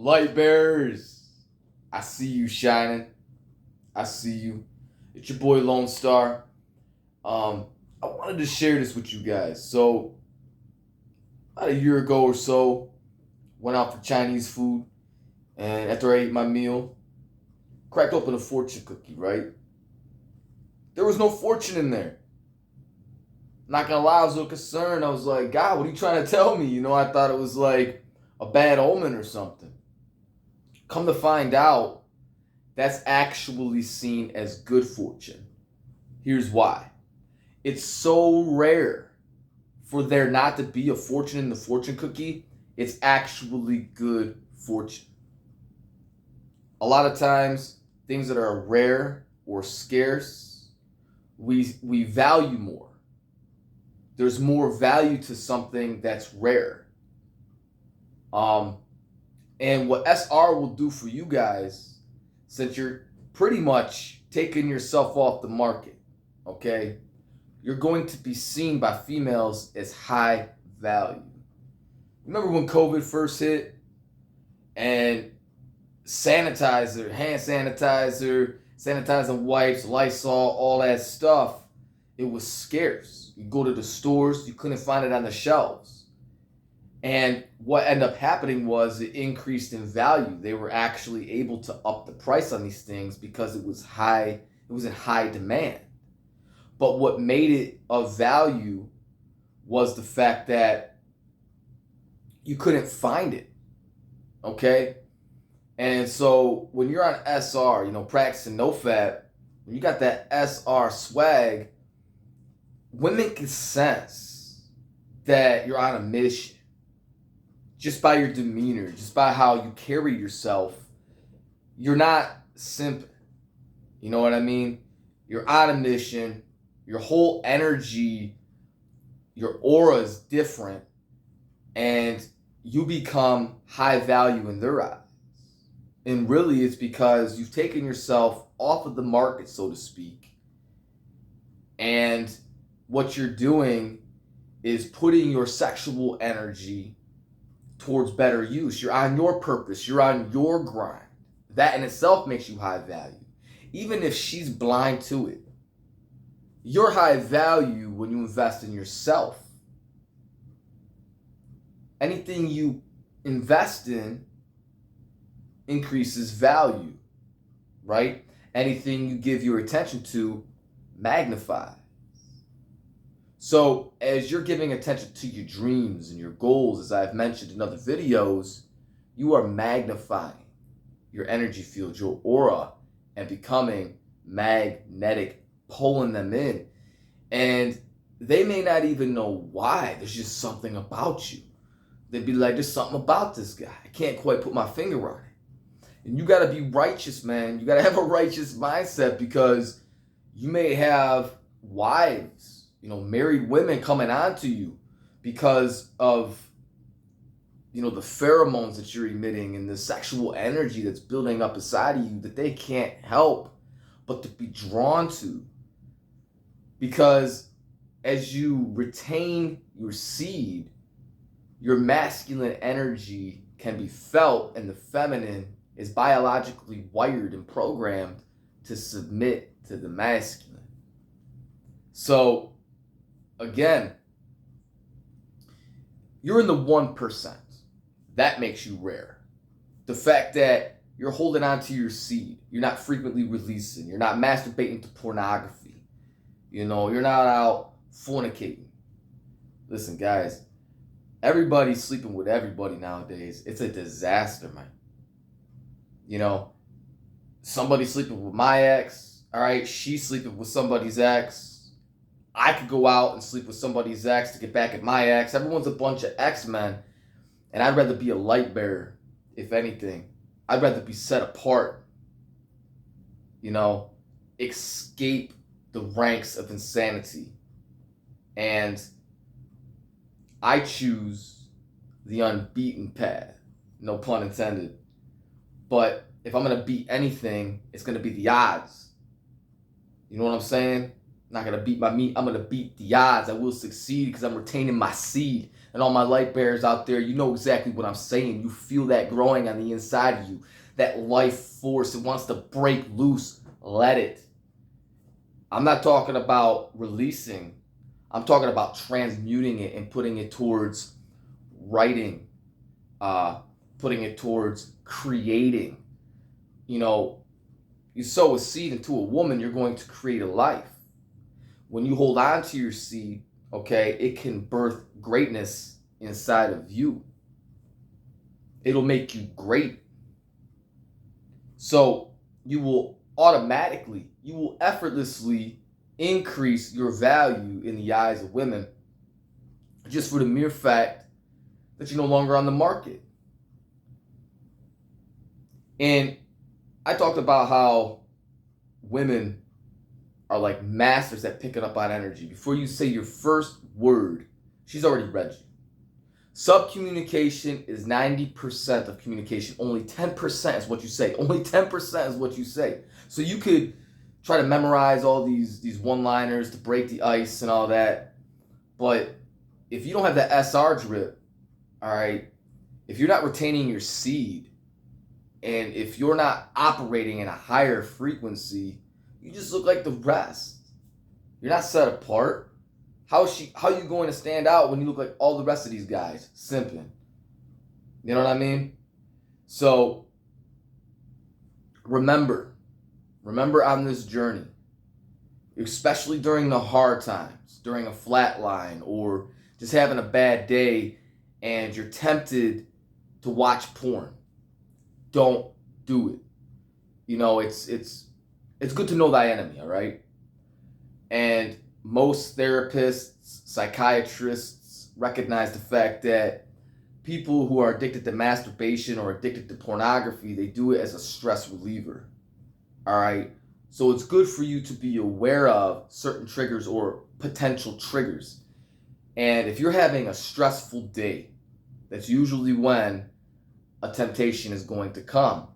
Light bearers, I see you shining. I see you. It's your boy Lone Star. Um, I wanted to share this with you guys. So, about a year ago or so, went out for Chinese food, and after I ate my meal, cracked open a fortune cookie. Right? There was no fortune in there. Not gonna lie, I was a little concerned. I was like, God, what are you trying to tell me? I thought it was like a bad omen or something. Come to find out, that's actually seen as good fortune. Here's why. It's so rare for there not to be a fortune in the fortune cookie. It's actually good fortune. A lot of times, things that are rare or scarce, we value more. There's more value to something that's rare. And what SR will do for you guys, since you're pretty much taking yourself off the market, okay, you're going to be seen by females as high value. Remember when COVID first hit and sanitizer, hand sanitizer, sanitizing wipes, Lysol, all that stuff, it was scarce. You go to the stores, you couldn't find it on the shelves. And what ended up happening was it increased in value. They were actually able to up the price on these things because it was in high demand. But what made it of value was the fact that you couldn't find it. Okay? And so when you're on SR, practicing nofap, when you got that SR swag, women can sense that you're on a mission. Just by your demeanor, just by how you carry yourself, you're not simping. You know what I mean? You're on a mission. Your whole energy, your aura is different, and you become high value in their eyes. And really, it's because you've taken yourself off of the market, so to speak. And what you're doing is putting your sexual energy towards better use. You're on your purpose. You're on your grind. That in itself makes you high value. Even if she's blind to it. You're high value when you invest in yourself. Anything you invest in increases value, right? Anything you give your attention to magnifies. So as you're giving attention to your dreams and your goals, as I've mentioned in other videos, you are magnifying your energy field, your aura, and becoming magnetic, pulling them in. And they may not even know why. There's just something about you. They'd be like, there's something about this guy. I can't quite put my finger on it. And you got to be righteous, man. You got to have a righteous mindset, because you may have wives, married women coming on to you because of, the pheromones that you're emitting and the sexual energy that's building up inside of you that they can't help but to be drawn to. Because as you retain your seed, your masculine energy can be felt, and the feminine is biologically wired and programmed to submit to the masculine. So, again, you're in the 1%. That makes you rare. The fact that you're holding on to your seed, you're not frequently releasing, you're not masturbating to pornography, you're not out fornicating. Listen, guys, everybody's sleeping with everybody nowadays. It's a disaster, man. Somebody's sleeping with my ex, all right? She's sleeping with somebody's ex. I could go out and sleep with somebody's ex to get back at my ex. Everyone's a bunch of X-Men. And I'd rather be a light bearer, if anything. I'd rather be set apart. Escape the ranks of insanity. And I choose the unbeaten path. No pun intended. But if I'm going to beat anything, it's going to be the odds. You know what I'm saying? I'm not going to beat my meat. I'm going to beat the odds. I will succeed because I'm retaining my seed. And all my light bearers out there, you know exactly what I'm saying. You feel that growing on the inside of you, that life force. It wants to break loose. Let it. I'm not talking about releasing. I'm talking about transmuting it and putting it towards writing, putting it towards creating. You know, you sow a seed into a woman, you're going to create a life. When you hold on to your seed, okay, it can birth greatness inside of you. It'll make you great. So you will effortlessly increase your value in the eyes of women just for the mere fact that you're no longer on the market. And I talked about how women are like masters at picking up on energy. Before you say your first word, she's already read you. Subcommunication is 90% of communication. Only 10% is what you say. Only 10% is what you say. So you could try to memorize all these one-liners to break the ice and all that. But if you don't have that SR drip, all right, if you're not retaining your seed, and if you're not operating in a higher frequency, you just look like the rest. You're not set apart. How are you going to stand out when you look like all the rest of these guys simping? You know what I mean? So remember on this journey, especially during the hard times, during a flat line or just having a bad day and you're tempted to watch porn, don't do it. You know, it's good to know thy enemy, all right? And most therapists, psychiatrists recognize the fact that people who are addicted to masturbation or addicted to pornography, they do it as a stress reliever, all right? So it's good for you to be aware of certain triggers or potential triggers. And if you're having a stressful day, that's usually when a temptation is going to come.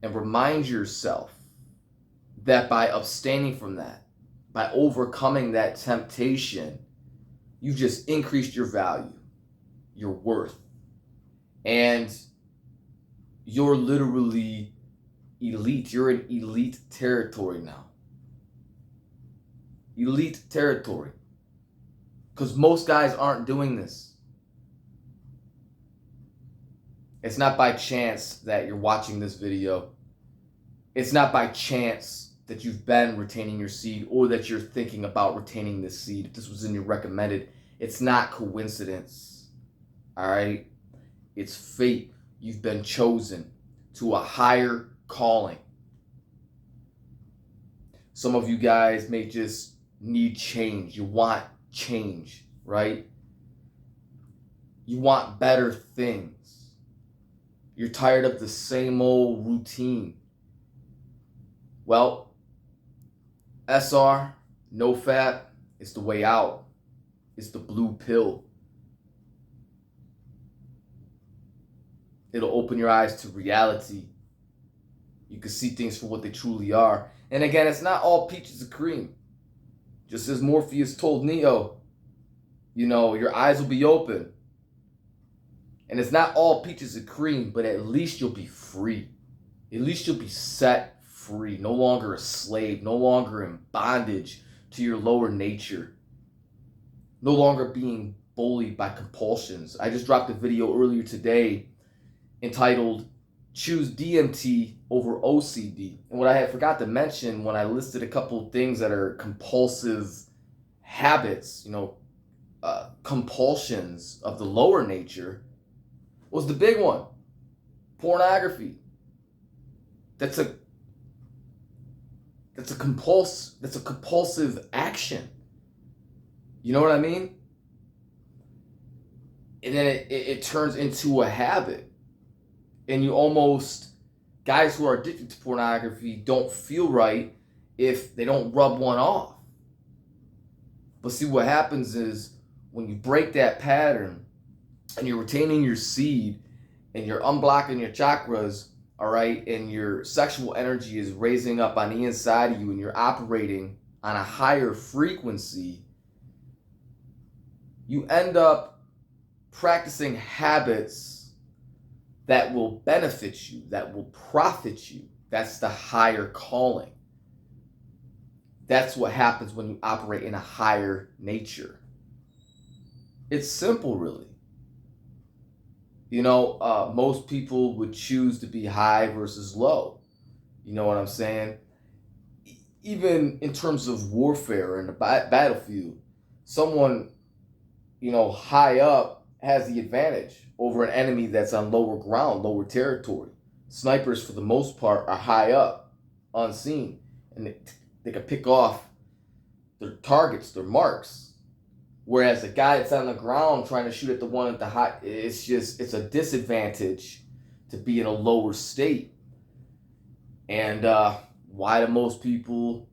And remind yourself that by abstaining from that, by overcoming that temptation, you've just increased your value, your worth. And you're literally elite. You're in elite territory now. Elite territory. Because most guys aren't doing this. It's not by chance that you're watching this video. It's not by chance that you've been retaining your seed or that you're thinking about retaining this seed. If this was in your recommended, it's not coincidence. All right? It's fate. You've been chosen to a higher calling. Some of you guys may just need change. You want change, right? You want better things. You're tired of the same old routine. Well, SR, nofap, is the way out. It's the blue pill. It'll open your eyes to reality. You can see things for what they truly are. And again, it's not all peaches and cream. Just as Morpheus told Neo, you know, your eyes will be open. And it's not all peaches and cream, but at least you'll be free. At least you'll be set free. No longer a slave. No longer in bondage to your lower nature. No longer being bullied by compulsions. I just dropped a video earlier today entitled Choose DMT over OCD. And what I had forgot to mention when I listed a couple of things that are compulsive habits, you know, compulsions of the lower nature, was the big one. Pornography. That's a compulsive action. You know what I mean? And then it turns into a habit. And you almost, guys who are addicted to pornography don't feel right if they don't rub one off. But see, what happens is when you break that pattern and you're retaining your seed and you're unblocking your chakras, all right, and your sexual energy is raising up on the inside of you and you're operating on a higher frequency, you end up practicing habits that will benefit you, that will profit you. That's the higher calling. That's what happens when you operate in a higher nature. It's simple, really. Most people would choose to be high versus low. You know what I'm saying? Even in terms of warfare in the battlefield, someone, high up has the advantage over an enemy that's on lower ground, lower territory. Snipers, for the most part, are high up, unseen, and they can pick off their targets, their marks. Whereas the guy that's on the ground trying to shoot at the one at the high, it's a disadvantage to be in a lower state. And why do most people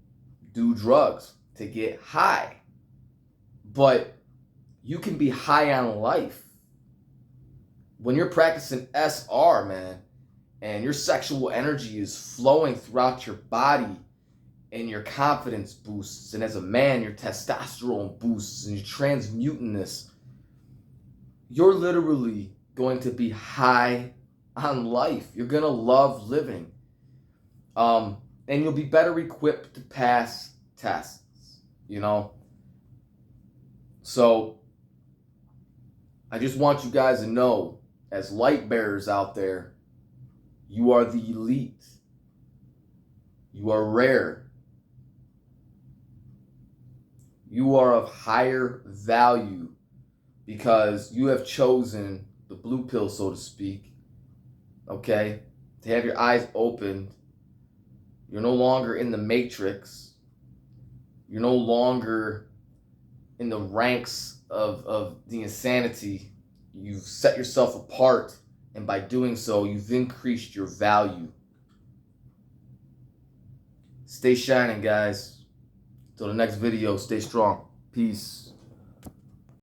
do drugs? To get high. But you can be high on life. When you're practicing SR, man, and your sexual energy is flowing throughout your body, and your confidence boosts, and as a man, your testosterone boosts, and you're transmuting this, you're literally going to be high on life. You're going to love living. And you'll be better equipped to pass tests, So, I just want you guys to know, as light bearers out there, you are the elite. You are rare. You are of higher value because you have chosen the blue pill, so to speak, okay? To have your eyes opened. You're no longer in the matrix. You're no longer in the ranks of the insanity. You've set yourself apart, and by doing so, you've increased your value. Stay shining, guys. Till the next video, stay strong. Peace.